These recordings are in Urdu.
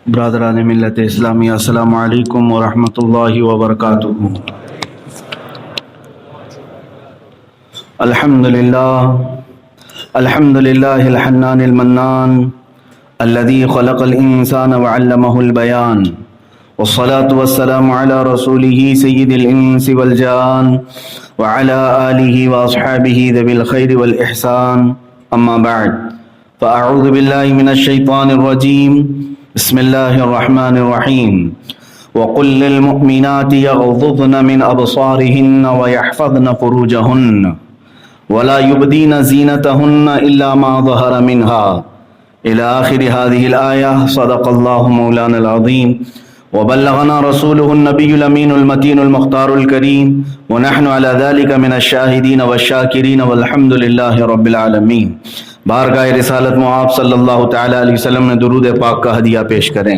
برادران ملت اسلامی، السلام علیکم ورحمۃ اللہ وبرکاتہ۔ الحمد للہ الحنان المنان الذي خلق الانسان وعلمه البيان، والصلاة والسلام على رسوله سید الانس والجان وعلى آلہ واصحابہ ذوی الخیر والاحسان، اما بعد فاعوذ باللہ من الشیطان الرجیم، بسم اللہ الرحمن الرحیم۔ وقل للمؤمنات یغضضن من ابصارهن ويحفظن فروجهن ولا يبدين زينتهن الا ما ظهر منها الى آخر هذه الآية۔ صدق الله مولانا العظيم وبلغنا رسوله النبي الأمين المتين المختار الكريم، ونحن على ذلك من الشاهدين والشاكرين والحمد لله رب العالمين۔ بارگاہ رسالت معاب صلی اللہ تعالی علیہ وسلم نے درود پاک کا ہدیہ پیش کریں۔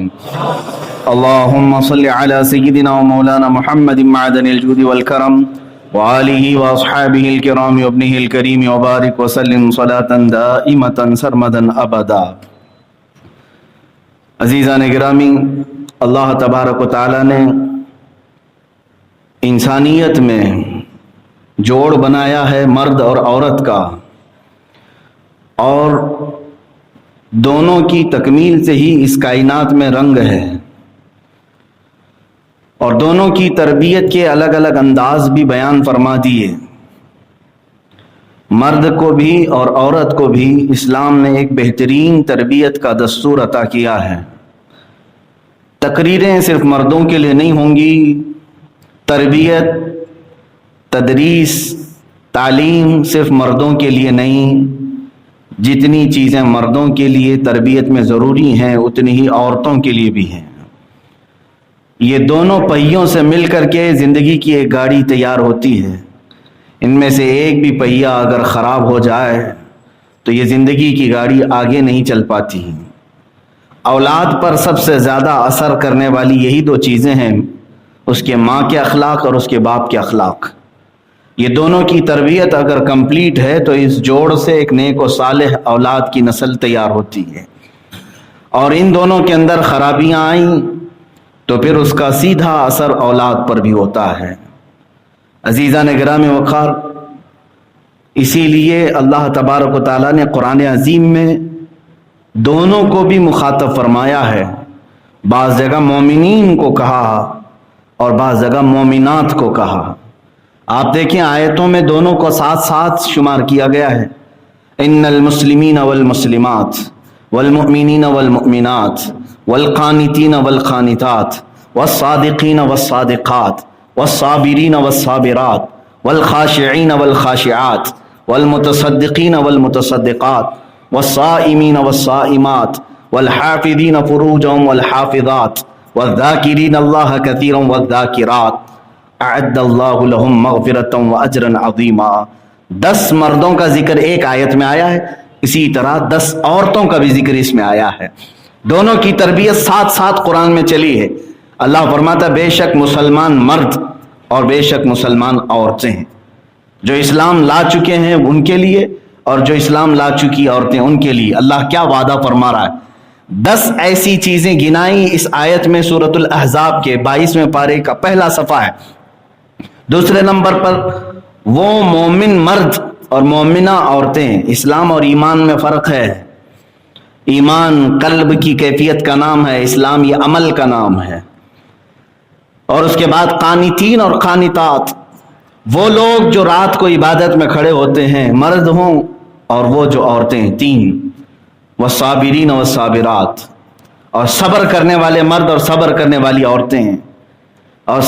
اللہم صلی علی سیدنا و مولانا محمد معدن الجود والکرم وآلہ واصحابہ الکرام وابنہ الکریم وبارک وسلم صلاة دائمة سرمدا ابدا۔ عزیزان گرامی، اللہ تبارک و تعالی نے انسانیت میں جوڑ بنایا ہے مرد اور عورت کا، اور دونوں کی تکمیل سے ہی اس کائنات میں رنگ ہے، اور دونوں کی تربیت کے الگ الگ انداز بھی بیان فرما دیے۔ مرد کو بھی اور عورت کو بھی اسلام نے ایک بہترین تربیت کا دستور عطا کیا ہے۔ تقریریں صرف مردوں کے لیے نہیں ہوں گی، تربیت، تدریس، تعلیم صرف مردوں کے لیے نہیں، جتنی چیزیں مردوں کے لیے تربیت میں ضروری ہیں اتنی ہی عورتوں کے لیے بھی ہیں۔ یہ دونوں پہیوں سے مل کر کے زندگی کی ایک گاڑی تیار ہوتی ہے۔ ان میں سے ایک بھی پہیہ اگر خراب ہو جائے تو یہ زندگی کی گاڑی آگے نہیں چل پاتی۔ اولاد پر سب سے زیادہ اثر کرنے والی یہی دو چیزیں ہیں، اس کے ماں کے اخلاق اور اس کے باپ کے اخلاق۔ یہ دونوں کی تربیت اگر کمپلیٹ ہے تو اس جوڑ سے ایک نیک و صالح اولاد کی نسل تیار ہوتی ہے، اور ان دونوں کے اندر خرابیاں آئیں تو پھر اس کا سیدھا اثر اولاد پر بھی ہوتا ہے۔ عزیزان گرامی وقار، اسی لیے اللہ تبارک و تعالیٰ نے قرآن عظیم میں دونوں کو بھی مخاطب فرمایا ہے۔ بعض جگہ مومنین کو کہا اور بعض جگہ مومنات کو کہا۔ آپ دیکھیں آیتوں میں دونوں کو ساتھ ساتھ شمار کیا گیا ہے۔ ان المسلمین والمسلمات والمؤمنین والمؤمنات والقانتین والقانتات والصادقین والصادقات والصابرین والصابرات والخاشعین والخاشعات والمتصدقین والمتصدقات والصائمین والصائمات والحافظین فروجهم والحافظات والذاکرین اللہ کثیرا والذاکرات اعد اللہ لہم مغفرتا واجرا عظیما۔ 10 مردوں کا ذکر ایک آیت میں آیا ہے، اسی طرح 10 عورتوں کا بھی ذکر اس میں آیا ہے۔ دونوں کی تربیت ساتھ ساتھ قرآن میں چلی ہے۔ اللہ فرماتا بے شک مسلمان مرد اور بے شک مسلمان عورتیں ہیں، جو اسلام لا چکے ہیں ان کے لیے اور جو اسلام لا چکی عورتیں ان کے لیے اللہ کیا وعدہ فرما رہا ہے۔ 10 ایسی چیزیں گنائیں اس آیت میں، سورۃ الاحزاب کے 22ویں پارے کا پہلا صفحہ ہے۔ دوسرے نمبر پر وہ مومن مرد اور مومنہ عورتیں۔ اسلام اور ایمان میں فرق ہے۔ ایمان قلب کی کیفیت کا نام ہے، اسلام یہ عمل کا نام ہے۔ اور اس کے بعد قانتین اور قانتات، وہ لوگ جو رات کو عبادت میں کھڑے ہوتے ہیں، مرد ہوں اور وہ جو عورتیں، 3۔ والصابرین والصابرات، اور صبر کرنے والے مرد اور صبر کرنے والی عورتیں ہیں۔ اور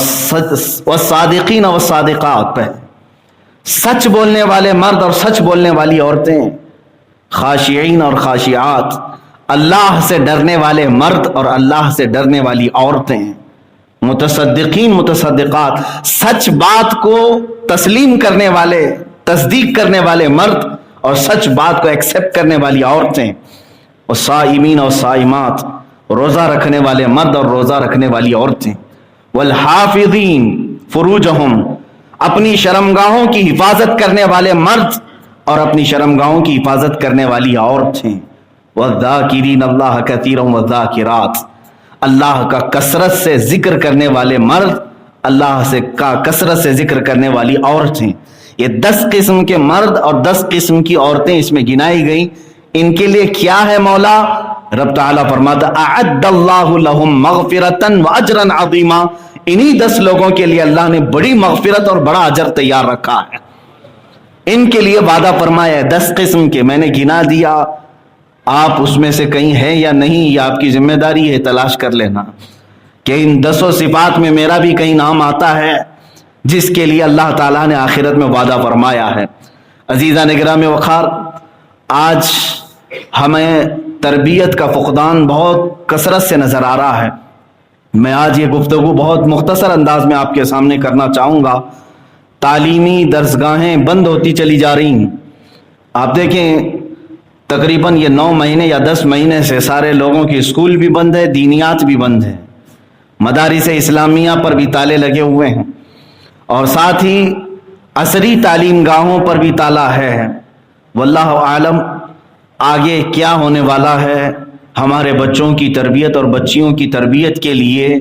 والصادقین والصادقات، سچ بولنے والے مرد اور سچ بولنے والی عورتیں۔ خاشعین اور خاشعات، اللہ سے ڈرنے والے مرد اور اللہ سے ڈرنے والی عورتیں۔ متصدقین متصدقات، سچ بات کو تسلیم کرنے والے، تصدیق کرنے والے مرد اور سچ بات کو ایکسپٹ کرنے والی عورتیں۔ والصائمین اور صائمات، روزہ رکھنے والے مرد اور روزہ رکھنے والی عورتیں۔ والحافظین فروجہم، اپنی شرمگاہوں کی حفاظت کرنے والے مرد اور اپنی شرمگاہوں کی حفاظت کرنے والی عورت ہیں. وَالذَّاكِرِينَ اللَّهَ كَثِيرًا وَالذَّاكِرَاتِ، اللہ کا کثرت سے ذکر کرنے والے مرد، اللہ سے کا کثرت سے ذکر کرنے والی عورت ہیں. یہ 10 قسم کے مرد اور 10 قسم کی عورتیں اس میں گنائی گئیں. ان کے لیے کیا ہے مولا؟ رب تعالیٰ فرماتا اعد اللہ لہم مغفرۃ واجرا عظیما، انہی 10 لوگوں کے لیے اللہ نے بڑی مغفرت اور بڑا اجر تیار رکھا ہے. ان کے لیے وعدہ فرمایا ہے 10 قسم کے، میں نے گنا دیا، آپ اس میں سے کہیں ہیں یا نہیں، یہ آپ کی ذمہ داری ہے، تلاش کر لینا کہ ان 10 صفات میں میرا بھی کہیں نام آتا ہے جس کے لیے اللہ تعالیٰ نے آخرت میں وعدہ فرمایا ہے. عزیزان گرامی وقار، آج ہمیں تربیت کا فقدان بہت کثرت سے نظر آ رہا ہے. میں آج یہ گفتگو بہت مختصر انداز میں آپ کے سامنے کرنا چاہوں گا. تعلیمی درسگاہیں بند ہوتی چلی جا رہی ہیں. آپ دیکھیں تقریباً یہ 9 مہینے یا 10 مہینے سے سارے لوگوں کی اسکول بھی بند ہے، دینیات بھی بند ہے، مدارس اسلامیہ پر بھی تالے لگے ہوئے ہیں، اور ساتھ ہی عصری تعلیم گاہوں پر بھی تالا ہے. واللہ عالم آگے کیا ہونے والا ہے. ہمارے بچوں کی تربیت اور بچیوں کی تربیت کے لیے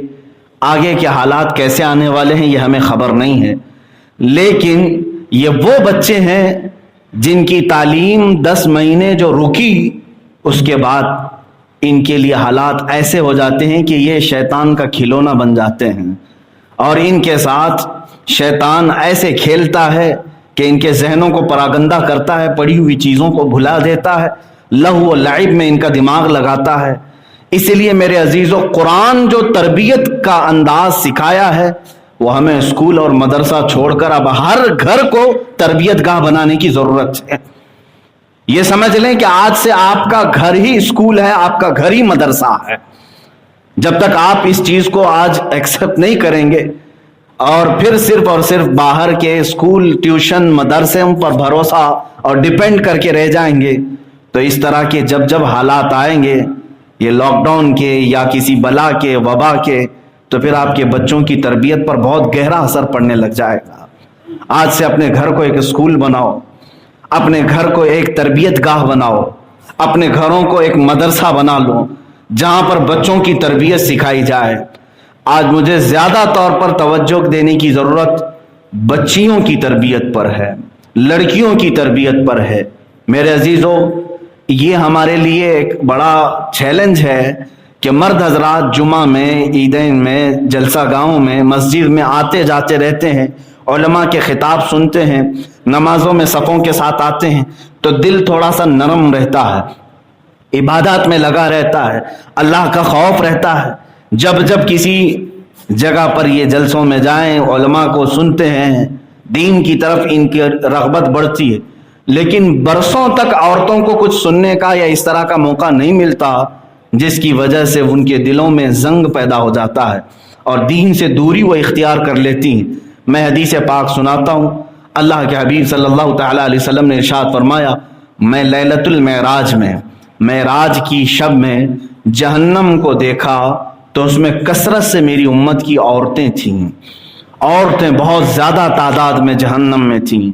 آگے کے حالات کیسے آنے والے ہیں یہ ہمیں خبر نہیں ہے. لیکن یہ وہ بچے ہیں جن کی تعلیم 10 مہینے جو رکی، اس کے بعد ان کے لیے حالات ایسے ہو جاتے ہیں کہ یہ شیطان کا کھلونا بن جاتے ہیں، اور ان کے ساتھ شیطان ایسے کھیلتا ہے کہ ان کے ذہنوں کو پراگندہ کرتا ہے، پڑھی ہوئی چیزوں کو بھلا دیتا ہے، لہو و لعب میں ان کا دماغ لگاتا ہے. اس لیے میرے عزیزو، قرآن جو تربیت کا انداز سکھایا ہے وہ ہمیں اسکول اور مدرسہ چھوڑ کر اب ہر گھر کو تربیت گاہ بنانے کی ضرورت ہے. یہ سمجھ لیں کہ آج سے آپ کا گھر ہی اسکول ہے، آپ کا گھر ہی مدرسہ ہے. جب تک آپ اس چیز کو آج ایکسپٹ نہیں کریں گے اور پھر صرف اور صرف باہر کے اسکول، ٹیوشن، مدرسے پر بھروسہ اور ڈیپینڈ کر کے رہ جائیں گے، تو اس طرح کے جب حالات آئیں گے، یہ لاک ڈاؤن کے یا کسی بلا کے، وبا کے، تو پھر آپ کے بچوں کی تربیت پر بہت گہرا اثر پڑنے لگ جائے گا. آج سے اپنے گھر کو ایک اسکول بناؤ، اپنے گھر کو ایک تربیت گاہ بناؤ، اپنے گھروں کو ایک مدرسہ بنا لو جہاں پر بچوں کی تربیت سکھائی جائے. آج مجھے زیادہ طور پر توجہ دینے کی ضرورت بچیوں کی تربیت پر ہے، لڑکیوں کی تربیت پر ہے. میرے عزیزو، یہ ہمارے لیے ایک بڑا چیلنج ہے کہ مرد حضرات جمعہ میں، عیدین میں، جلسہ گاہوں میں، مسجد میں آتے جاتے رہتے ہیں، علماء کے خطاب سنتے ہیں، نمازوں میں صفوں کے ساتھ آتے ہیں تو دل تھوڑا سا نرم رہتا ہے، عبادات میں لگا رہتا ہے، اللہ کا خوف رہتا ہے. جب کسی جگہ پر یہ جلسوں میں جائیں، علماء کو سنتے ہیں، دین کی طرف ان کی رغبت بڑھتی ہے. لیکن برسوں تک عورتوں کو کچھ سننے کا یا اس طرح کا موقع نہیں ملتا، جس کی وجہ سے ان کے دلوں میں زنگ پیدا ہو جاتا ہے اور دین سے دوری وہ اختیار کر لیتی ہیں. میں حدیث پاک سناتا ہوں. اللہ کے حبیب صلی اللہ تعالیٰ علیہ وسلم نے ارشاد فرمایا، میں لیلۃ المعراج میں، معراج کی شب میں جہنم کو دیکھا تو اس میں کثرت سے میری امت کی عورتیں تھیں، عورتیں بہت زیادہ تعداد میں جہنم میں تھیں.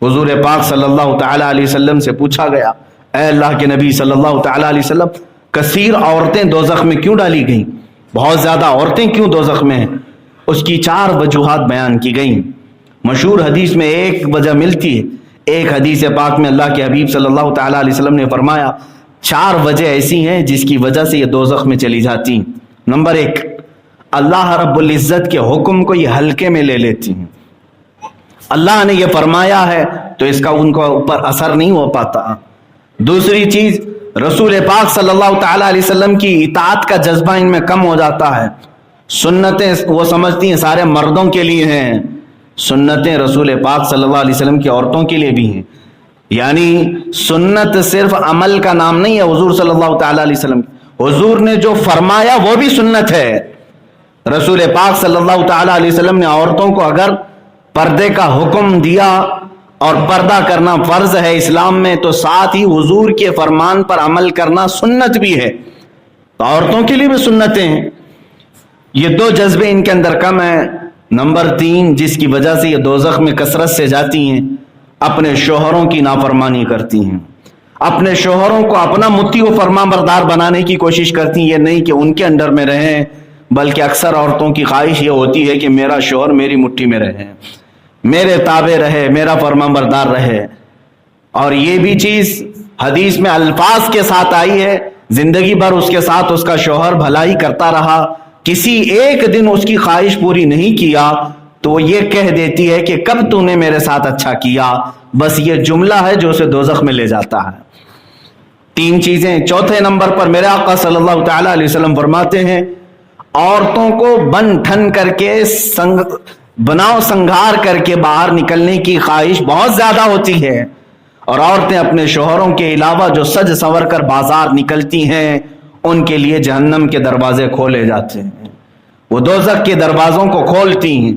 حضور پاک صلی اللہ تعالیٰ علیہ وسلم سے پوچھا گیا، اے اللہ کے نبی صلی اللہ تعالیٰ علیہ وسلم، کثیر عورتیں دوزخ میں کیوں ڈالی گئیں؟ بہت زیادہ عورتیں کیوں دوزخ میں ہیں؟ اس کی 4 وجوہات بیان کی گئیں. مشہور حدیث میں ایک وجہ ملتی ہے. ایک حدیث پاک میں اللہ کے حبیب صلی اللہ تعالیٰ علیہ وسلم نے فرمایا 4 وجہ ایسی ہیں جس کی وجہ سے یہ دوزخ میں چلی جاتی ہیں. نمبر 1، اللہ رب العزت کے حکم کو یہ ہلکے میں لے لیتی ہیں. اللہ نے یہ فرمایا ہے تو اس کا ان کو اوپر اثر نہیں ہو پاتا. دوسری چیز، رسول پاک صلی اللہ تعالیٰ علیہ وسلم کی اطاعت کا جذبہ ان میں کم ہو جاتا ہے. سنتیں وہ سمجھتی ہیں سارے مردوں کے لیے ہیں، سنتیں رسول پاک صلی اللہ علیہ وسلم کی عورتوں کے لیے بھی ہیں. یعنی سنت صرف عمل کا نام نہیں ہے. حضور صلی اللہ تعالیٰ علیہ وسلم، حضور نے جو فرمایا وہ بھی سنت ہے. رسول پاک صلی اللہ تعالیٰ علیہ وسلم نے عورتوں کو اگر پردے کا حکم دیا اور پردہ کرنا فرض ہے اسلام میں، تو ساتھ ہی حضور کے فرمان پر عمل کرنا سنت بھی ہے. تو عورتوں کے لیے بھی سنتیں ہیں. یہ 2 جذبے ان کے اندر کم ہیں. نمبر 3، جس کی وجہ سے یہ دوزخ میں کثرت سے جاتی ہیں، اپنے شوہروں کی نافرمانی کرتی ہیں، اپنے شوہروں کو اپنا مطیع و فرما بردار بنانے کی کوشش کرتی ہیں. یہ نہیں کہ ان کے انڈر میں رہیں، بلکہ اکثر عورتوں کی خواہش یہ ہوتی ہے کہ میرا شوہر میری مٹھی میں رہے، میرے تابع رہے، میرا فرما بردار رہے. اور یہ بھی چیز حدیث میں الفاظ کے ساتھ آئی ہے، زندگی بھر اس کے ساتھ اس کا شوہر بھلائی کرتا رہا، کسی ایک دن اس کی خواہش پوری نہیں کیا تو وہ یہ کہہ دیتی ہے کہ کب تو نے میرے ساتھ اچھا کیا. بس یہ جملہ ہے جو اسے دوزخ میں لے جاتا ہے. 3 چیزیں. چوتھے نمبر پر میرے آقا صلی اللہ تعالی علیہ وسلم فرماتے ہیں عورتوں کو بن ٹھن کر کے بناؤ سنگھار کر کے باہر نکلنے کی خواہش بہت زیادہ ہوتی ہے، اور عورتیں اپنے شوہروں کے علاوہ جو سج سنور کر بازار نکلتی ہیں ان کے لیے جہنم کے دروازے کھولے جاتے ہیں، وہ دوزخ کے دروازوں کو کھولتی ہیں.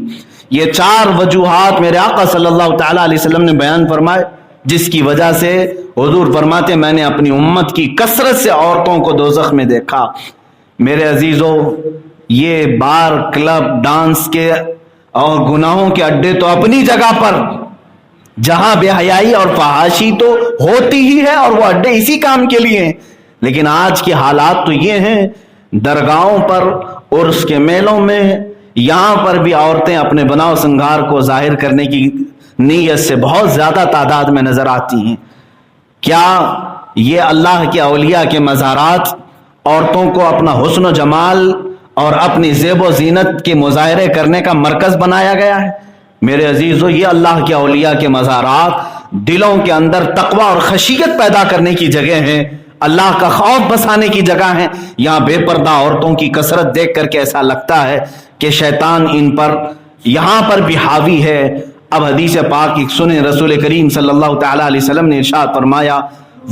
یہ 4 وجوہات میرے آقا صلی اللہ تعالی علیہ وسلم نے بیان فرمائے، جس کی وجہ سے حضور فرماتے میں نے اپنی امت کی کثرت سے عورتوں کو دوزخ میں دیکھا. میرے عزیزو، یہ بار، کلب، ڈانس کے اور گناہوں کے اڈے تو اپنی جگہ پر، جہاں بے حیائی اور فحاشی تو ہوتی ہی ہے اور وہ اڈے اسی کام کے لیے ہیں، لیکن آج کے حالات تو یہ ہیں درگاہوں پر، عرس کے میلوں میں، یہاں پر بھی عورتیں اپنے بناؤ سنگار کو ظاہر کرنے کی نیت سے بہت زیادہ تعداد میں نظر آتی ہیں. کیا یہ اللہ کے اولیاء کے مزارات عورتوں کو اپنا حسن و جمال اور اپنی زیب و زینت کے مظاہرے کرنے کا مرکز بنایا گیا ہے؟ میرے عزیزو، یہ اللہ کے اولیاء کے مزارات دلوں کے اندر تقوی اور خشیت پیدا کرنے کی جگہ ہیں، اللہ کا خوف بسانے کی جگہ ہیں. یہاں بے پردہ عورتوں کی کثرت دیکھ کر کے ایسا لگتا ہے کہ شیطان ان پر یہاں پر بھی حاوی ہے. اب حدیث پاک سنیں، رسول کریم صلی اللہ تعالی علیہ وسلم نے ارشاد فرمایا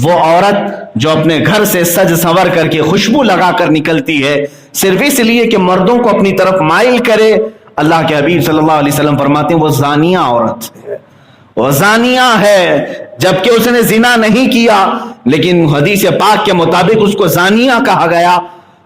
وہ عورت جو اپنے گھر سے سج سنور کر کے خوشبو لگا کر نکلتی ہے صرف اس لیے کہ مردوں کو اپنی طرف مائل کرے، اللہ کے حبیب صلی اللہ علیہ وسلم فرماتے ہیں وہ زانیہ عورت ہے، وہ زانیہ ہے، جبکہ اس نے زنا نہیں کیا، لیکن حدیث پاک کے مطابق اس کو زانیہ کہا گیا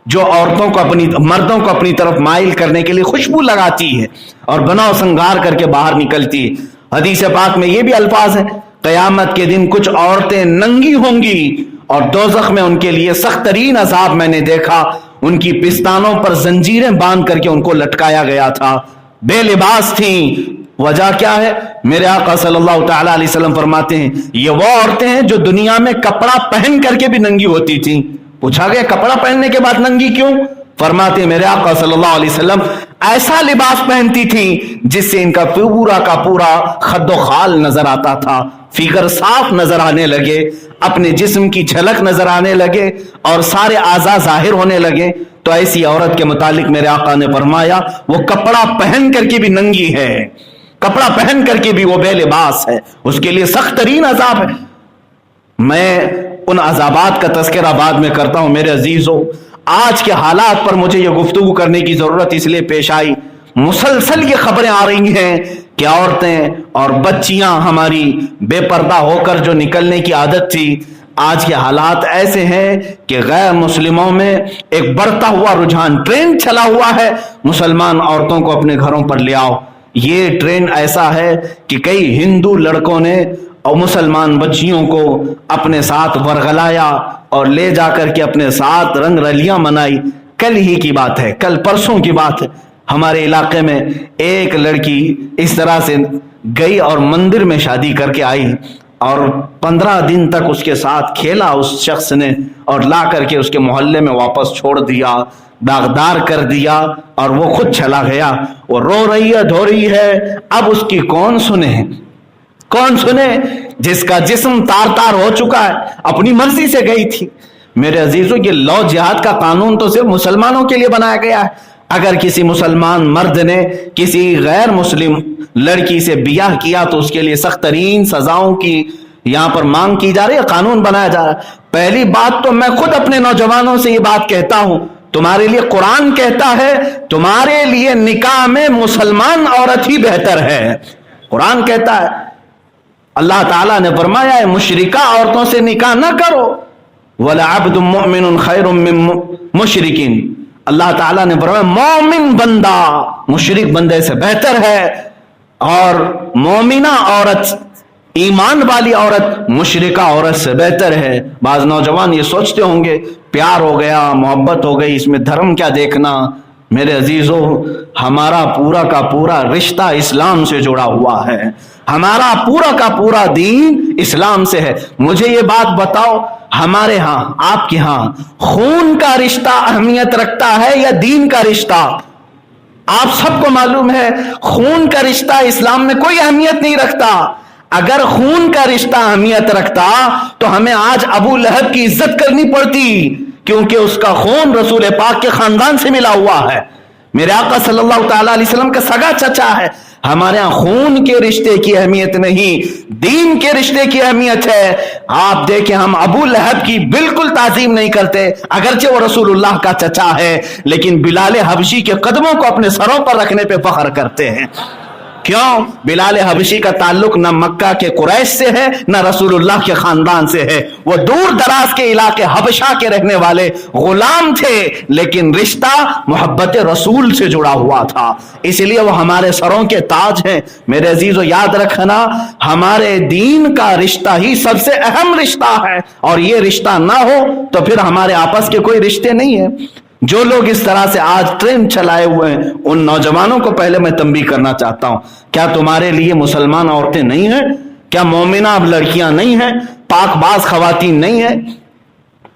جو عورتوں کو مردوں کو اپنی طرف مائل کرنے کے لیے خوشبو لگاتی ہے اور بناؤ سنگار کر کے باہر نکلتی ہے. حدیث پاک میں یہ بھی الفاظ ہیں قیامت کے دن کچھ عورتیں ننگی ہوں گی اور دوزخ میں ان کے لیے سخت ترین عذاب میں نے دیکھا، ان کی پستانوں پر زنجیریں باندھ کر کے ان کو لٹکایا گیا تھا، بے لباس تھیں. وجہ کیا ہے؟ میرے آقا صلی اللہ تعالی علیہ وسلم فرماتے ہیں یہ وہ عورتیں ہیں جو دنیا میں کپڑا پہن کر کے بھی ننگی ہوتی تھیں. پوچھا گیا کپڑا پہننے کے بعد ننگی کیوں؟ فرماتے ہیں میرے آقا صلی اللہ علیہ وسلم ایسا لباس پہنتی تھیں جس سے ان کا پورا کا پورا خد و خال نظر آتا تھا، فگر صاف نظر آنے لگے، اپنے جسم کی جھلک نظر آنے لگے اور سارے اعضاء ظاہر ہونے لگے. تو ایسی عورت کے متعلق میرے آقا نے فرمایا وہ کپڑا پہن کر کے بھی ننگی ہے، کپڑا پہن کر کے بھی وہ بے لباس ہے، اس کے لیے سخت ترین عذاب ہے. میں ان عذابات کا تذکرہ بعد میں کرتا ہوں. میرے عزیزو، آج کے حالات پر مجھے یہ گفتگو کرنے کی ضرورت اس لیے پیش آئی، مسلسل یہ خبریں آ رہی ہیں کہ عورتیں اور بچیاں ہماری بے پردہ ہو کر جو نکلنے کی عادت تھی، آج کے حالات ایسے ہیں کہ غیر مسلموں میں ایک بڑھتا ہوا رجحان، ٹرینڈ چلا ہوا ہے مسلمان عورتوں کو اپنے گھروں پر لے آؤ. یہ ٹرینڈ ایسا ہے کہ کئی ہندو لڑکوں نے اور مسلمان بچیوں کو اپنے ساتھ ورغلایا اور لے جا کر کے اپنے ساتھ رنگ رلیاں منائی. کل ہی کی بات ہے، کل پرسوں کی بات ہے، ہمارے علاقے میں ایک لڑکی اس طرح سے گئی اور مندر میں شادی کر کے آئی اور 15 دن تک اس کے ساتھ کھیلا اس شخص نے اور لا کر کے اس کے محلے میں واپس چھوڑ دیا، داغدار کر دیا اور وہ خود چلا گیا. وہ رو رہی ہے، دھو رہی ہے. اب اس کی کون سنے؟ کون سنے جس کا جسم تار تار ہو چکا ہے، اپنی مرضی سے گئی تھی. میرے عزیزو، یہ لو جہاد کا قانون تو صرف مسلمانوں کے لیے بنایا گیا ہے. اگر کسی مسلمان مرد نے کسی غیر مسلم لڑکی سے بیاہ کیا تو اس کے لیے سخت ترین سزاؤں کی یہاں پر مانگ کی جا رہی ہے، قانون بنایا جا رہا ہے. پہلی بات تو میں خود اپنے نوجوانوں سے یہ بات کہتا ہوں، تمہارے لیے قرآن کہتا ہے تمہارے لیے نکاح میں مسلمان عورت ہی بہتر ہے. قرآن کہتا ہے، اللہ تعالیٰ نے فرمایا ہے مشرکہ عورتوں سے نکاح نہ کرو، وَلَعَبْدٌ مُؤْمِنٌ خَيْرٌ مِّن مُشْرِكٍ. اللہ تعالیٰ نے فرمایا مومن بندہ مشرک بندے سے بہتر ہے، اور مومنہ عورت ایمان والی عورت مشرکہ عورت سے بہتر ہے۔ بعض نوجوان یہ سوچتے ہوں گے پیار ہو گیا، محبت ہو گئی، اس میں دھرم کیا دیکھنا۔ میرے عزیزو، ہمارا پورا کا پورا رشتہ اسلام سے جڑا ہوا ہے، ہمارا پورا کا پورا دین اسلام سے ہے۔ مجھے یہ بات بتاؤ، ہمارے ہاں، آپ کے ہاں خون کا رشتہ اہمیت رکھتا ہے یا دین کا رشتہ؟ آپ سب کو معلوم ہے خون کا رشتہ اسلام میں کوئی اہمیت نہیں رکھتا۔ اگر خون کا رشتہ اہمیت رکھتا تو ہمیں آج ابو لہب کی عزت کرنی پڑتی، کیونکہ اس کا خون رسول پاک کے خاندان سے ملا ہوا ہے، میرے آقا صلی اللہ تعالی علیہ وسلم کا سگا چچا ہے۔ ہمارے ہاں خون کے رشتے کی اہمیت نہیں، دین کے رشتے کی اہمیت ہے۔ آپ دیکھیں ہم ابو لہب کی بالکل تعظیم نہیں کرتے، اگرچہ وہ رسول اللہ کا چچا ہے، لیکن بلال حبشی کے قدموں کو اپنے سروں پر رکھنے پہ فخر کرتے ہیں۔ کیوں؟ بلال حبشی کا تعلق نہ مکہ کے قریش سے ہے نہ رسول اللہ کے خاندان سے ہے، وہ دور دراز کے علاقے حبشہ کے رہنے والے غلام تھے، لیکن رشتہ محبت رسول سے جڑا ہوا تھا، اس لیے وہ ہمارے سروں کے تاج ہیں۔ میرے عزیزو یاد رکھنا، ہمارے دین کا رشتہ ہی سب سے اہم رشتہ ہے، اور یہ رشتہ نہ ہو تو پھر ہمارے آپس کے کوئی رشتے نہیں ہیں۔ جو لوگ اس طرح سے آج ٹرینڈ چلائے ہوئے ہیں، ان نوجوانوں کو پہلے میں تنبیہ کرنا چاہتا ہوں، کیا تمہارے لیے مسلمان عورتیں نہیں ہیں؟ کیا مومنہ اب لڑکیاں نہیں ہیں؟ پاک باز خواتین نہیں ہیں؟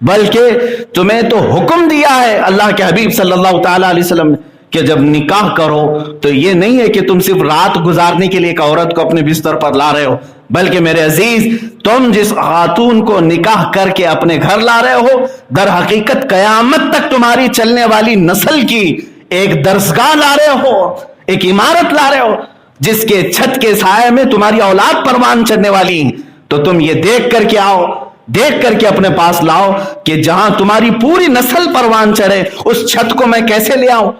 بلکہ تمہیں تو حکم دیا ہے اللہ کے حبیب صلی اللہ تعالی علیہ وسلم نے کہ جب نکاح کرو تو یہ نہیں ہے کہ تم صرف رات گزارنے کے لیے ایک عورت کو اپنے بستر پر لا رہے ہو، بلکہ میرے عزیز تم جس خاتون کو نکاح کر کے اپنے گھر لا رہے ہو، در حقیقت قیامت تک تمہاری چلنے والی نسل کی ایک درسگاہ لا رہے ہو، ایک عمارت لا رہے ہو جس کے چھت کے سائے میں تمہاری اولاد پروان چڑھنے والی۔ تو تم یہ دیکھ کر کے آؤ، دیکھ کر کے اپنے پاس لاؤ کہ جہاں تمہاری پوری نسل پروان چڑھے اس چھت کو میں کیسے لے آؤں؟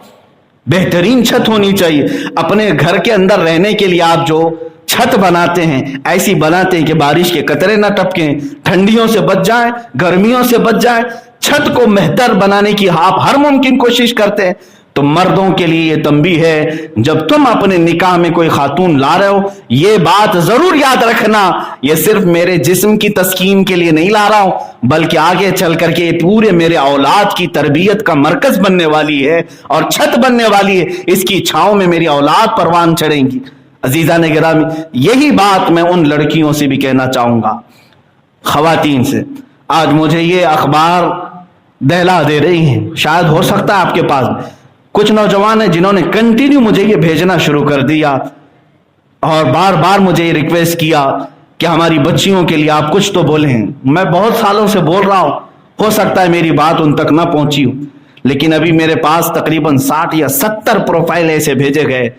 بہترین چھت ہونی چاہیے۔ اپنے گھر کے اندر رہنے کے لیے آپ جو چھت بناتے ہیں ایسی بناتے ہیں کہ بارش کے قطرے نہ ٹپکیں، ٹھنڈیوں سے بچ جائیں، گرمیوں سے بچ جائیں، چھت کو بہتر بنانے کی آپ ہر ممکن کوشش کرتے ہیں۔ تو مردوں کے لیے یہ تنبیہ ہے، جب تم اپنے نکاح میں کوئی خاتون لا رہے ہو یہ بات ضرور یاد رکھنا، یہ صرف میرے جسم کی تسکین کے لیے نہیں لا رہا ہوں، بلکہ آگے چل کر کے یہ پورے میرے اولاد کی تربیت کا مرکز بننے والی ہے اور چھت بننے والی ہے، اس کی چھاؤں میں میری اولاد پروان چڑھیں گی۔ عزیزان گرامی، یہی بات میں ان لڑکیوں سے بھی کہنا چاہوں گا، خواتین سے۔ آج مجھے یہ اخبار دہلا دے رہی ہیں، شاید ہو سکتا ہے آپ کے پاس کچھ نوجوان ہیں جنہوں نے کنٹینیو مجھے یہ بھیجنا شروع کر دیا اور بار بار مجھے یہ ریکویسٹ کیا کہ ہماری بچیوں کے لیے آپ کچھ تو بولیں۔ میں بہت سالوں سے بول رہا ہوں، ہو سکتا ہے میری بات ان تک نہ پہنچی ہو، لیکن ابھی میرے پاس تقریباً 60 یا 70 پروفائل ایسے بھیجے گئے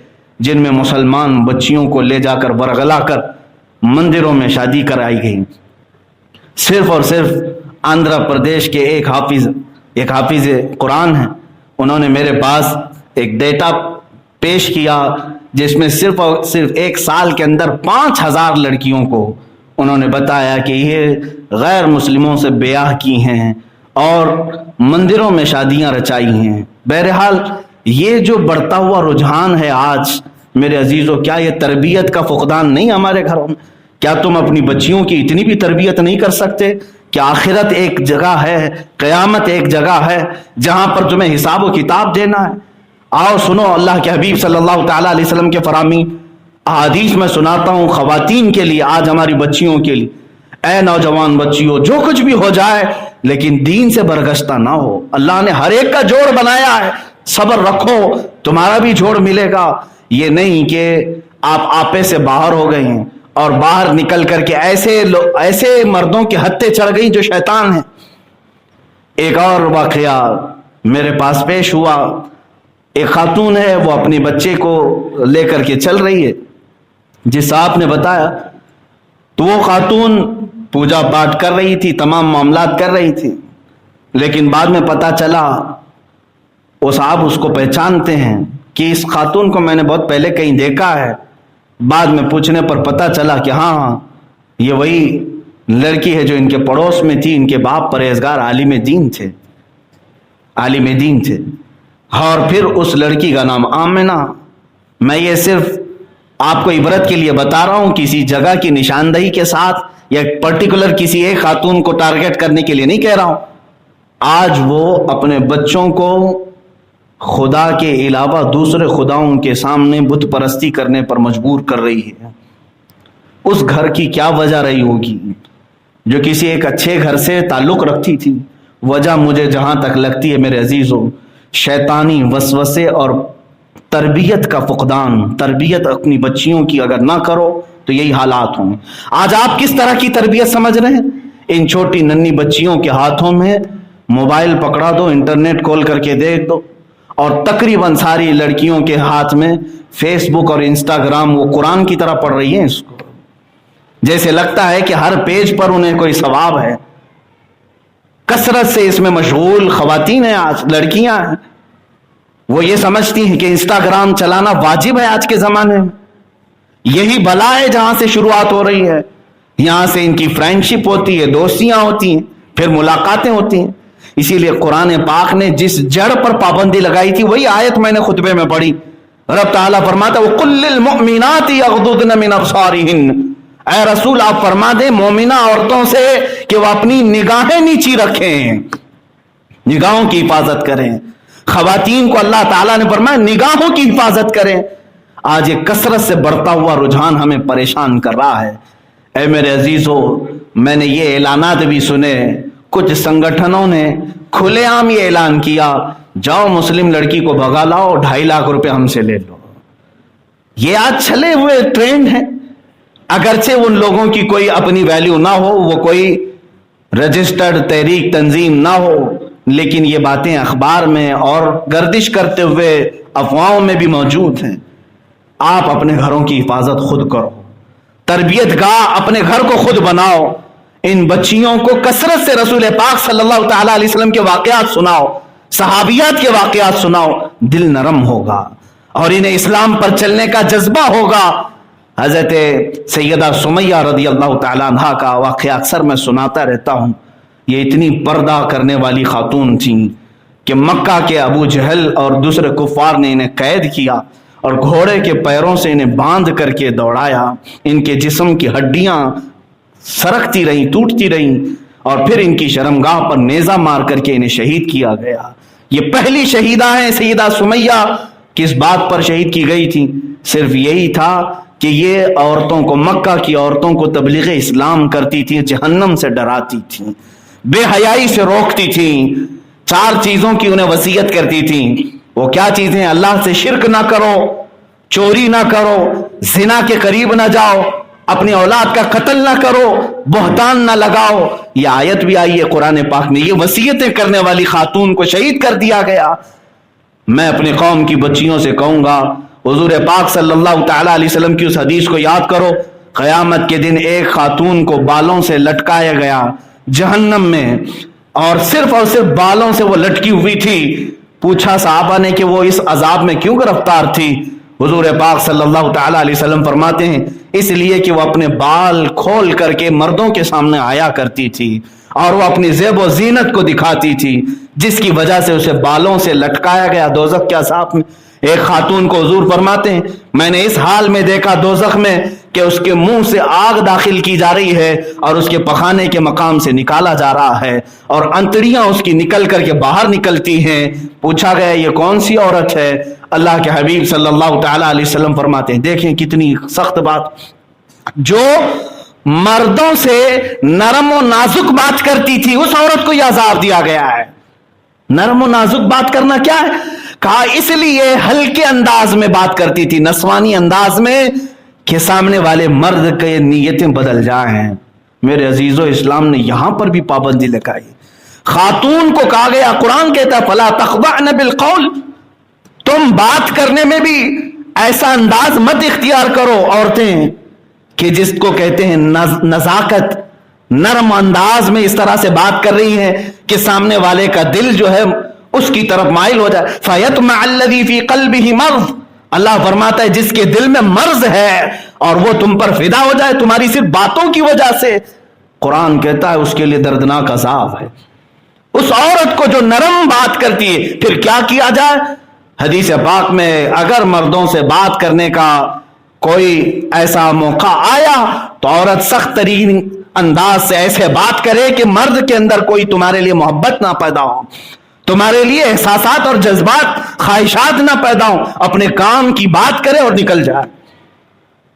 جن میں مسلمان بچیوں کو لے جا کر ورغلا کر مندروں میں شادی کرائی گئی۔ صرف اور صرف آندھرا پردیش کے ایک حافظ قرآن ہیں، انہوں نے میرے پاس ایک ڈیٹا پیش کیا جس میں صرف اور صرف 1 سال کے اندر 5000 لڑکیوں کو انہوں نے بتایا کہ یہ غیر مسلموں سے بیاہ کی ہیں اور مندروں میں شادیاں رچائی ہیں۔ بہرحال یہ جو بڑھتا ہوا رجحان ہے آج، میرے عزیزو، کیا یہ تربیت کا فقدان نہیں ہمارے گھروں میں؟ کیا تم اپنی بچیوں کی اتنی بھی تربیت نہیں کر سکتے کہ آخرت ایک جگہ ہے، قیامت ایک جگہ ہے جہاں پر تمہیں حساب و کتاب دینا ہے؟ آؤ سنو اللہ کے حبیب صلی اللہ تعالی علیہ وسلم کے فرامی احادیث میں سناتا ہوں خواتین کے لیے، آج ہماری بچیوں کے لیے۔ اے نوجوان بچیوں، جو کچھ بھی ہو جائے لیکن دین سے برگشتہ نہ ہو۔ اللہ نے ہر ایک کا جوڑ بنایا ہے، صبر رکھو، تمہارا بھی جوڑ ملے گا۔ یہ نہیں کہ آپ آپے سے باہر ہو گئے ہیں اور باہر نکل کر کے ایسے مردوں کے ہتھے چڑھ گئی جو شیطان ہیں۔ ایک اور واقعہ میرے پاس پیش ہوا، ایک خاتون ہے، وہ اپنی بچے کو لے کر کے چل رہی ہے جس آپ نے بتایا، تو وہ خاتون پوجا پاٹ کر رہی تھی، تمام معاملات کر رہی تھی، لیکن بعد میں پتا چلا، وہ صاحب اس کو پہچانتے ہیں کہ اس خاتون کو میں نے بہت پہلے کہیں دیکھا ہے۔ بعد میں پوچھنے پر پتا چلا کہ ہاں یہ وہی لڑکی ہے جو ان کے پڑوس میں تھی، ان کے باپ پرہیزگار عالم دین تھے، اور پھر اس لڑکی کا نام آمنہ۔ میں یہ صرف آپ کو عبرت کے لیے بتا رہا ہوں، کسی جگہ کی نشاندہی کے ساتھ یا پرٹیکولر کسی ایک خاتون کو ٹارگٹ کرنے کے لیے نہیں کہہ رہا ہوں. آج وہ اپنے بچوں کو خدا کے علاوہ دوسرے خداؤں کے سامنے بت پرستی کرنے پر مجبور کر رہی ہے. اس گھر کی کیا وجہ رہی ہوگی جو کسی ایک اچھے گھر سے تعلق رکھتی تھی؟ وجہ مجھے جہاں تک لگتی ہے میرے عزیزوں، شیطانی وسوسے اور تربیت کا فقدان. تربیت اپنی بچیوں کی اگر نہ کرو تو یہی حالات ہوں. آج آپ کس طرح کی تربیت سمجھ رہے ہیں؟ ان چھوٹی ننھی بچیوں کے ہاتھوں میں موبائل پکڑا دو، انٹرنیٹ کھول کر کے دیکھ دو، اور تقریباً ساری لڑکیوں کے ہاتھ میں فیس بک اور انسٹاگرام. وہ قرآن کی طرح پڑھ رہی ہیں اس کو، جیسے لگتا ہے کہ ہر پیج پر انہیں کوئی ثواب ہے. کثرت سے اس میں مشغول خواتین ہیں، آج لڑکیاں ہیں. وہ یہ سمجھتی ہیں کہ انسٹاگرام چلانا واجب ہے آج کے زمانے میں. یہی بلا ہے جہاں سے شروعات ہو رہی ہے. یہاں سے ان کی فرینڈشپ ہوتی ہے، دوستیاں ہوتی ہیں، پھر ملاقاتیں ہوتی ہیں. اسی لیے قرآن پاک نے جس جڑ پر پابندی لگائی تھی وہی آیت میں نے خطبے میں پڑھی. رب تعالیٰ فرماتا ہے وَقُلْ لِلْمُؤْمِنَاتِ يَغْضُضْنَ مِنْ أَبْصَارِهِنَّ، اے رسول آپ فرما دیں مومنہ عورتوں سے کہ وہ اپنی نگاہیں نیچی رکھیں، نگاہوں کی حفاظت کریں. خواتین کو اللہ تعالیٰ نے فرمایا نگاہوں کی حفاظت کریں. آج یہ کثرت سے بڑھتا ہوا رجحان ہمیں پریشان کر رہا ہے. اے میرے عزیزو، میں نے یہ اعلانات بھی سنے، کچھ سنگٹھنوں نے کھلے عام یہ اعلان کیا جاؤ مسلم لڑکی کو بھگا لاؤ، 2.5 لاکھ روپے ہم سے لے لو. یہ آج چلے ہوئے ٹرینڈ ہیں. اگرچہ ان لوگوں کی کوئی اپنی ویلیو نہ ہو، وہ کوئی رجسٹرڈ تحریک تنظیم نہ ہو، لیکن یہ باتیں اخبار میں اور گردش کرتے ہوئے افواہوں میں بھی موجود ہیں. آپ اپنے گھروں کی حفاظت خود کرو، تربیت گاہ اپنے گھر کو خود بناؤ. ان بچیوں کو کثرت سے رسول پاک صلی اللہ تعالیٰ علیہ وسلم کے واقعات سناؤ، صحابیات کے واقعات سناؤ، دل نرم ہوگا اور انہیں اسلام پر چلنے کا جذبہ ہوگا. حضرت سیدہ سمیہ رضی اللہ تعالیٰ عنہ کا واقعہ اکثر میں سناتا رہتا ہوں. یہ اتنی پردہ کرنے والی خاتون تھیں کہ مکہ کے ابو جہل اور دوسرے کفار نے انہیں قید کیا اور گھوڑے کے پیروں سے انہیں باندھ کر کے دوڑایا. ان کے جسم کی ہڈیاں سرکتی رہیں، ٹوٹتی رہیں، اور پھر ان کی شرمگاہ پر نیزہ مار کر کے انہیں شہید کیا گیا. یہ پہلی شہیدہ ہیں سیدہ سمیہ. کس بات پر شہید کی گئی تھی؟ صرف یہی تھا کہ یہ عورتوں کو، مکہ کی عورتوں کو تبلیغ اسلام کرتی تھی، جہنم سے ڈراتی تھی، بے حیائی سے روکتی تھی. 4 چیزوں کی انہیں وصیت کرتی تھی. وہ کیا چیزیں؟ اللہ سے شرک نہ کرو، چوری نہ کرو، زنا کے قریب نہ جاؤ، اپنی اولاد کا قتل نہ کرو، بہتان نہ لگاؤ. یہ آیت بھی آئی ہے قرآن پاک میں. یہ وصیتیں کرنے والی خاتون کو شہید کر دیا گیا. میں اپنی قوم کی بچیوں سے کہوں گا حضور پاک صلی اللہ تعالیٰ علیہ وسلم کی اس حدیث کو یاد کرو. قیامت کے دن ایک خاتون کو بالوں سے لٹکایا گیا جہنم میں، اور صرف بالوں سے وہ لٹکی ہوئی تھی. پوچھا صحابہ نے کہ وہ اس عذاب میں کیوں گرفتار تھی؟ حضور پاک صلی اللہ تعالیٰ علیہ وسلم فرماتے ہیں اس لیے کہ وہ اپنے بال کھول کر کے مردوں کے سامنے آیا کرتی تھی اور وہ اپنی زیب و زینت کو دکھاتی تھی، جس کی وجہ سے اسے بالوں سے لٹکایا گیا دوزخ کے عذاب میں. ایک خاتون کو حضور فرماتے ہیں میں نے اس حال میں دیکھا دوزخ میں کہ اس کے منہ سے آگ داخل کی جا رہی ہے اور اس کے پخانے کے مقام سے نکالا جا رہا ہے اور انتڑیاں اس کی نکل کر کے باہر نکلتی ہیں. پوچھا گیا یہ کون سی عورت ہے؟ اللہ کے حبیب صلی اللہ تعالیٰ علیہ وسلم فرماتے ہیں دیکھیں کتنی سخت بات، جو مردوں سے نرم و نازک بات کرتی تھی اس عورت کو یہ عذاب دیا گیا ہے. نرم و نازک بات کرنا کیا ہے؟ کہا اس لیے ہلکے انداز میں بات کرتی تھی، نسوانی انداز میں، کہ سامنے والے مرد کے نیتیں بدل جائیں. میرے عزیزو، اسلام نے یہاں پر بھی پابندی لگائی. خاتون کو کہا گیا، قرآن کہتا ہے فَلَا تَخْضَعْنَ بِالْقَوْلِ، تم بات کرنے میں بھی ایسا انداز مت اختیار کرو عورتیں کہ جس کو کہتے ہیں نزاکت، نرم انداز میں اس طرح سے بات کر رہی ہیں کہ سامنے والے کا دل جو ہے اس کی طرف مائل ہو جائے. فَيَطْمَعَ الَّذِي فِي قَلْبِهِ مَرْضٌ، اللہ فرماتا ہے جس کے دل میں مرض ہے اور وہ تم پر فدا ہو جائے تمہاری صرف باتوں کی وجہ سے. قرآن کہتا ہے اس کے لیے دردناک عذاب ہے. اس عورت کو جو نرم بات کرتی ہے. پھر کیا کیا جائے؟ حدیث پاک میں اگر مردوں سے بات کرنے کا کوئی ایسا موقع آیا تو عورت سخت ترین انداز سے ایسے بات کرے کہ مرد کے اندر کوئی تمہارے لیے محبت نہ پیدا ہو، تمہارے لیے احساسات اور جذبات خواہشات نہ پیدا ہو، اپنے کام کی بات کرے اور نکل جائے۔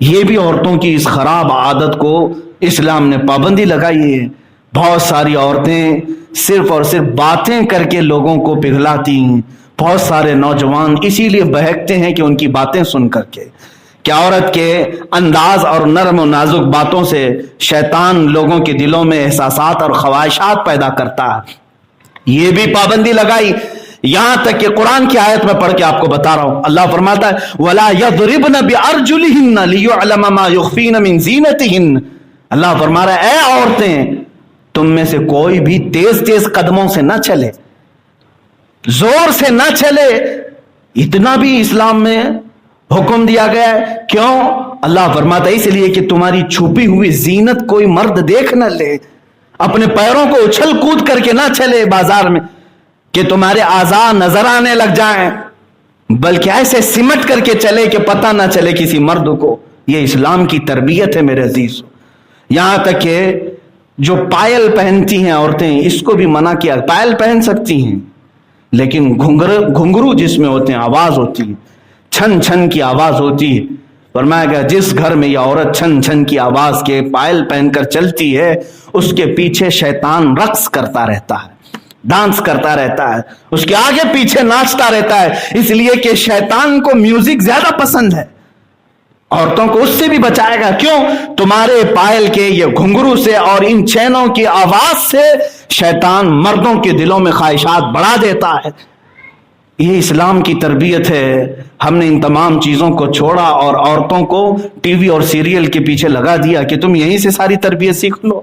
یہ بھی عورتوں کی اس خراب عادت کو اسلام نے پابندی لگائی ہے۔ بہت ساری عورتیں صرف اور صرف باتیں کر کے لوگوں کو پگھلاتی ہیں، بہت سارے نوجوان اسی لیے بہکتے ہیں کہ ان کی باتیں سن کر کے، کہ عورت کے انداز اور نرم و نازک باتوں سے شیطان لوگوں کے دلوں میں احساسات اور خواہشات پیدا کرتا ہے۔ یہ بھی پابندی لگائی، یہاں تک کہ قرآن کی آیت میں پڑھ کے آپ کو بتا رہا ہوں، اللہ فرماتا ہے وَلَا يَضْرِبْنَ بِأَرْجُلِهِنَّ لِيُعْلَمَ مَا يُخْفِينَ مِنْ زِينَتِهِنَّ۔ اللہ فرما رہا ہے اے عورتیں، تم میں سے کوئی بھی تیز تیز قدموں سے نہ چلے، زور سے نہ چلے، اتنا بھی اسلام میں حکم دیا گیا ہے۔ کیوں؟ اللہ فرماتا ہے اس لیے کہ تمہاری چھپی ہوئی زینت کوئی مرد دیکھ نہ لے، اپنے پیروں کو اچھل کود کر کے نہ چلے بازار میں کہ تمہارے اعضاء نظر آنے لگ جائیں، بلکہ ایسے سمٹ کر کے چلے کہ پتہ نہ چلے کسی مرد کو۔ یہ اسلام کی تربیت ہے میرے عزیز۔ یہاں تک کہ جو پائل پہنتی ہیں عورتیں، اس کو بھی منع کیا۔ پائل پہن سکتی ہیں لیکن گھنگرو جس میں ہوتے ہیں آواز ہوتی ہے، چھن چھن کی آواز ہوتی ہے۔ فرمایا گیا جس گھر میں یہ عورت چھن چھن کی آواز کے پائل پہن کر چلتی ہے، اس کے پیچھے شیطان رقص کرتا رہتا ہے، ڈانس کرتا رہتا ہے، اس کے آگے پیچھے ناچتا رہتا ہے، اس لیے کہ شیطان کو میوزک زیادہ پسند ہے۔ عورتوں کو اس سے بھی بچائے گا۔ کیوں؟ تمہارے پائل کے یہ گھنگرو سے اور ان چینوں کی آواز سے شیطان مردوں کے دلوں میں خواہشات بڑھا دیتا ہے۔ یہ اسلام کی تربیت ہے۔ ہم نے ان تمام چیزوں کو چھوڑا اور عورتوں کو ٹی وی اور سیریل کے پیچھے لگا دیا کہ تم یہیں سے ساری تربیت سیکھ لو۔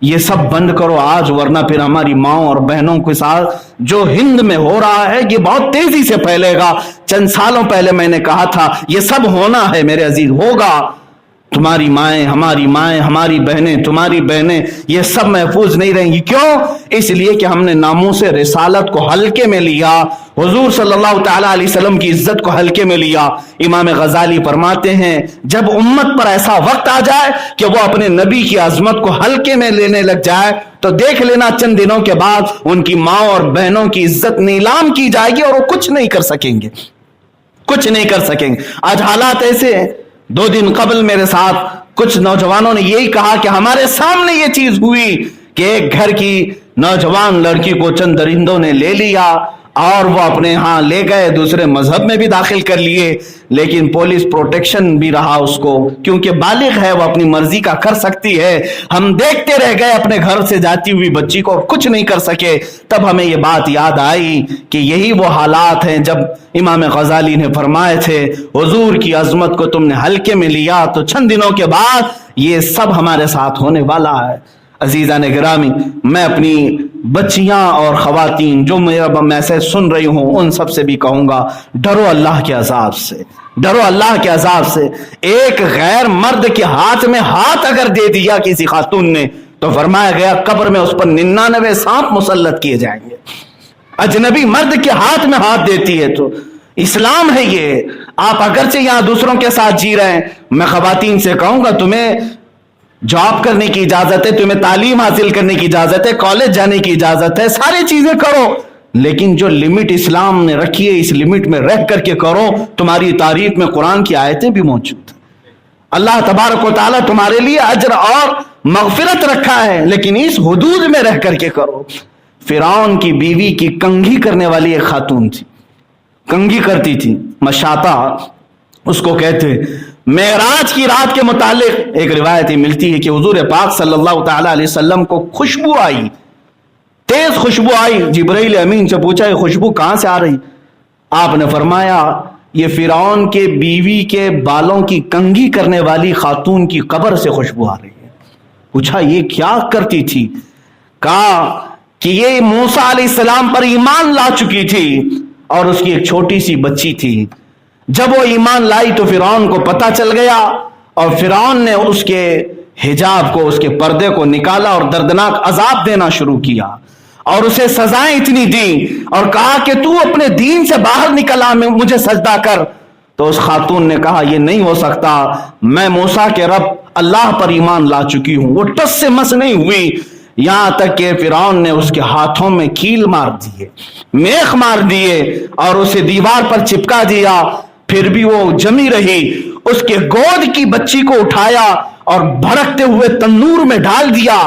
یہ سب بند کرو آج، ورنہ پھر ہماری ماؤں اور بہنوں کے ساتھ جو ہند میں ہو رہا ہے یہ بہت تیزی سے پھیلے گا۔ چند سالوں پہلے میں نے کہا تھا یہ سب ہونا ہے میرے عزیز، ہوگا۔ تمہاری مائیں، ہماری بہنیں، تمہاری بہنیں، یہ سب محفوظ نہیں رہیں گی۔ کیوں؟ اس لیے کہ ہم نے ناموس رسالت کو ہلکے میں لیا، حضور صلی اللہ تعالی علیہ وسلم کی عزت کو ہلکے میں لیا۔ امام غزالی فرماتے ہیں جب امت پر ایسا وقت آ جائے کہ وہ اپنے نبی کی عظمت کو ہلکے میں لینے لگ جائے تو دیکھ لینا چند دنوں کے بعد ان کی ماں اور بہنوں کی عزت نیلام کی جائے گی اور وہ کچھ نہیں کر سکیں گے، کچھ نہیں کر سکیں گے۔ آج حالات ایسے ہیں۔ 2 دن قبل میرے ساتھ کچھ نوجوانوں نے یہی کہا کہ ہمارے سامنے یہ چیز ہوئی کہ ایک گھر کی نوجوان لڑکی کو چند درندوں نے لے لیا اور وہ اپنے ہاں لے گئے، دوسرے مذہب میں بھی داخل کر لیے، لیکن پولیس پروٹیکشن بھی رہا اس کو، کیونکہ بالغ ہے، وہ اپنی مرضی کا کر سکتی ہے۔ ہم دیکھتے رہ گئے اپنے گھر سے جاتی ہوئی بچی کو اور کچھ نہیں کر سکے۔ تب ہمیں یہ بات یاد آئی کہ یہی وہ حالات ہیں جب امام غزالی نے فرمائے تھے حضور کی عظمت کو تم نے ہلکے میں لیا تو چند دنوں کے بعد یہ سب ہمارے ساتھ ہونے والا ہے۔ عزیزان گرامی، میں اپنی بچیاں اور خواتین جو میرا میسج سن رہی ہوں ان سب سے بھی کہوں گا ڈرو اللہ کے عذاب سے، ڈرو اللہ کے عذاب سے۔ ایک غیر مرد کے ہاتھ میں ہاتھ اگر دے دیا کسی خاتون نے تو فرمایا گیا قبر میں اس پر 99 سانپ مسلط کیے جائیں گے۔ اجنبی مرد کے ہاتھ میں ہاتھ دیتی ہے تو اسلام ہے یہ۔ آپ اگرچہ یہاں دوسروں کے ساتھ جی رہے ہیں، میں خواتین سے کہوں گا تمہیں جاب کرنے کی اجازت ہے، تمہیں تعلیم حاصل کرنے کی اجازت ہے، کالج جانے کی اجازت ہے، ساری چیزیں کرو، لیکن جو لمٹ اسلام نے رکھی ہے اس لمٹ میں رہ کر کے کرو۔ تمہاری تعریف میں قرآن کی آیتیں بھی موجود ہیں۔ اللہ تبارک و تعالیٰ تمہارے لیے اجر اور مغفرت رکھا ہے، لیکن اس حدود میں رہ کر کے کرو۔ فرعون کی بیوی کی کنگھی کرنے والی ایک خاتون تھی، کنگھی کرتی تھی، مشاطہ اس کو کہتے۔ معراج کی رات کے متعلق ایک روایت ملتی ہے کہ حضور پاک صلی اللہ تعالی علیہ وسلم کو خوشبو آئی، تیز خوشبو آئی۔ جبرائیل امین سے پوچھا یہ خوشبو کہاں سے آ رہی؟ آپ نے فرمایا یہ فرعون کے بیوی کے بالوں کی کنگھی کرنے والی خاتون کی قبر سے خوشبو آ رہی ہے۔ پوچھا یہ کیا کرتی تھی؟ کہا کہ یہ موسیٰ علیہ السلام پر ایمان لا چکی تھی اور اس کی ایک چھوٹی سی بچی تھی۔ جب وہ ایمان لائی تو فرعون کو پتہ چل گیا اور فرعون نے اس کے حجاب کو، اس کے پردے کو نکالا اور دردناک عذاب دینا شروع کیا اور اسے سزائیں اتنی دیں اور کہا کہ تو اپنے دین سے باہر نکلا، مجھے سجدہ کر۔ تو اس خاتون نے کہا یہ نہیں ہو سکتا، میں موسیٰ کے رب اللہ پر ایمان لا چکی ہوں۔ وہ ٹس سے مس نہیں ہوئی، یہاں تک کہ فرعون نے اس کے ہاتھوں میں کیل مار دیے، میخ مار دیے اور اسے دیوار پر چپکا دیا، پھر بھی وہ جمی رہی۔ اس کے گود کی بچی کو اٹھایا اور بھڑکتے ہوئے تنور میں ڈال دیا،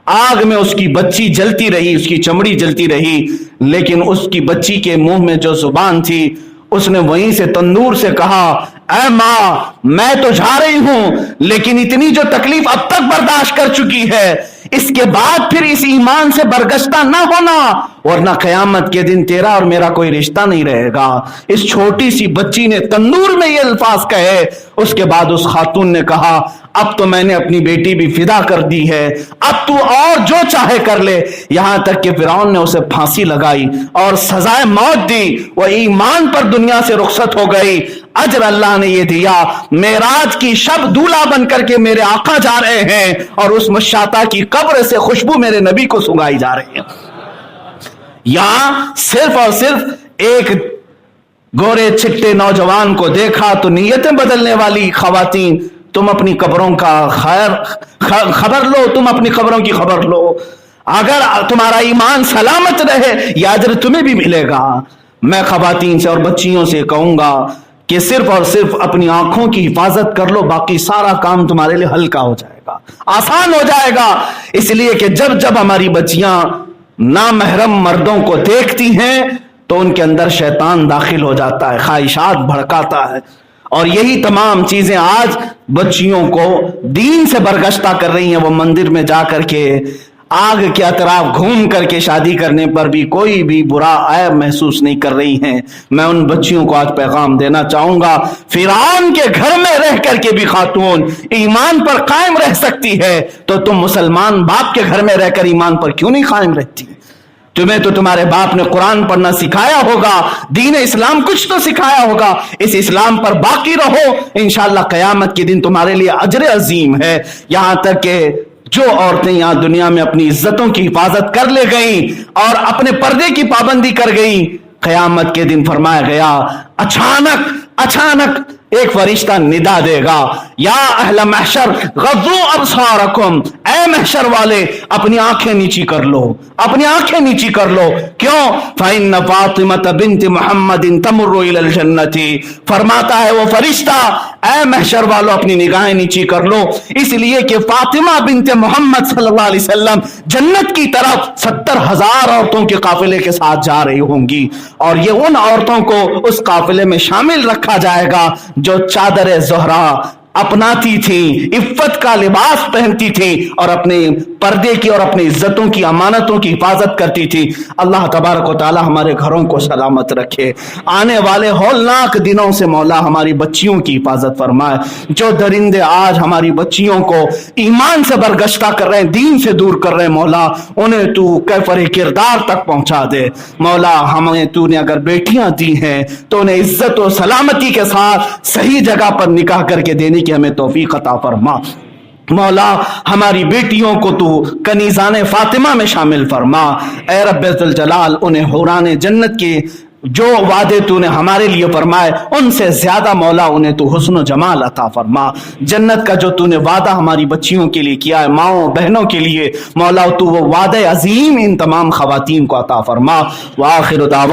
آگ میں اس کی بچی جلتی رہی، اس کی چمڑی جلتی رہی، لیکن اس کی بچی کے منہ میں جو زبان تھی اس نے وہیں سے تندور سے کہا، اے ماں میں تو جا رہی ہوں، لیکن اتنی جو تکلیف اب تک برداشت کر چکی ہے، اس کے بعد پھر اس ایمان سے برگشتہ نہ ہونا، ورنہ قیامت کے دن تیرا اور میرا کوئی رشتہ نہیں رہے گا۔ اس چھوٹی سی بچی نے تندور میں یہ الفاظ کہے۔ اس کے بعد اس خاتون نے کہا، اب تو میں نے اپنی بیٹی بھی فدا کر دی ہے، اب تو اور جو چاہے کر لے۔ یہاں تک کہ فرعون نے اسے پھانسی لگائی اور سزائے موت دی، وہ ایمان پر دنیا سے رخصت ہو گئی۔ اجر اللہ نے یہ دیا، معراج کی شب دولہا بن کر کے میرے آقا جا رہے ہیں اور اس مشاطہ کی قبر سے خوشبو میرے نبی کو سنگائی جا رہی ہے۔ یہاں صرف اور صرف ایک گورے چھٹے نوجوان کو دیکھا تو نیتیں بدلنے والی خواتین، تم اپنی قبروں کا خبر لو، تم اپنی قبروں کی خبر لو، اگر تمہارا ایمان سلامت رہے یہ اجر تمہیں بھی ملے گا۔ میں خواتین سے اور بچیوں سے کہوں گا کہ صرف اور صرف اپنی آنکھوں کی حفاظت کر لو، باقی سارا کام تمہارے لیے ہلکا ہو جائے گا، آسان ہو جائے گا۔ اس لیے کہ جب ہماری بچیاں نامحرم مردوں کو دیکھتی ہیں تو ان کے اندر شیطان داخل ہو جاتا ہے، خواہشات بھڑکاتا ہے، اور یہی تمام چیزیں آج بچیوں کو دین سے برگشتہ کر رہی ہیں۔ وہ مندر میں جا کر کے آگ کے اطراف گھوم کر کے شادی کرنے پر بھی کوئی بھی برا عیب محسوس نہیں کر رہی ہیں۔ میں ان بچیوں کو آج پیغام دینا چاہوں گا، فرعون کے گھر میں رہ کر کے بھی خاتون ایمان پر قائم رہ سکتی ہے، تو تم مسلمان باپ کے گھر میں رہ کر ایمان پر کیوں نہیں قائم رہتی؟ تمہیں تو تمہارے باپ نے قرآن پڑھنا سکھایا ہوگا، دین اسلام کچھ تو سکھایا ہوگا، اس اسلام پر باقی رہو، انشاءاللہ قیامت کے دن تمہارے لیے اجر عظیم ہے۔ یہاں تک کہ جو عورتیں یہاں دنیا میں اپنی عزتوں کی حفاظت کر لے گئیں اور اپنے پردے کی پابندی کر گئیں، قیامت کے دن فرمایا گیا اچانک ایک فرشتہ ندا دے گا، یا اہل محشر غضوا ابصارکم، اے محشر والے اپنی آنکھیں نیچی کر لو، اپنی آنکھیں نیچی کر لو۔ کیوں؟ فإن فاطمة بنت محمد تمر إلى الجنة، فرماتا ہے وہ فرشتہ، اے محشر والو اپنی نگاہیں نیچی کر لو، اس لیے کہ فاطمہ بنت محمد صلی اللہ علیہ وسلم جنت کی طرف 70,000 عورتوں کے قافلے کے ساتھ جا رہی ہوں گی، اور یہ ان عورتوں کو اس قافلے میں شامل رکھا جائے گا جو چادر زہرا اپناتی تھی، عفت کا لباس پہنتی تھی، اور اپنے پردے کی اور اپنی عزتوں کی امانتوں کی حفاظت کرتی تھی۔ اللہ تبارک و تعالی ہمارے گھروں کو سلامت رکھے، آنے والے ہولناک دنوں سے مولا ہماری بچیوں کی حفاظت فرمائے۔ جو درندے آج ہماری بچیوں کو ایمان سے برگشتہ کر رہے ہیں، دین سے دور کر رہے ہیں، مولا انہیں تو کیفر کردار تک پہنچا دے۔ مولا ہمیں تو نے اگر بیٹیاں دی ہیں تو انہیں عزت و سلامتی کے ساتھ صحیح جگہ پر نکاح کر کے دینے کی ہمیں توفیق عطا فرما۔ مولا ہماری بیٹیوں کو تو کنیزان فاطمہ میں شامل فرما، اے رب ذوالجلال انہیں حوران جنت کے جو وعدے تو نے ہمارے لیے فرمائے ان سے زیادہ مولا انہیں تو حسن و جمال عطا فرما۔ جنت کا جو تو نے وعدہ ہماری بچیوں کے لیے کیا ہے، ماؤں بہنوں کے لیے، مولا تو وہ وعدہ عظیم ان تمام خواتین کو عطا فرما۔ وآخر دعوانا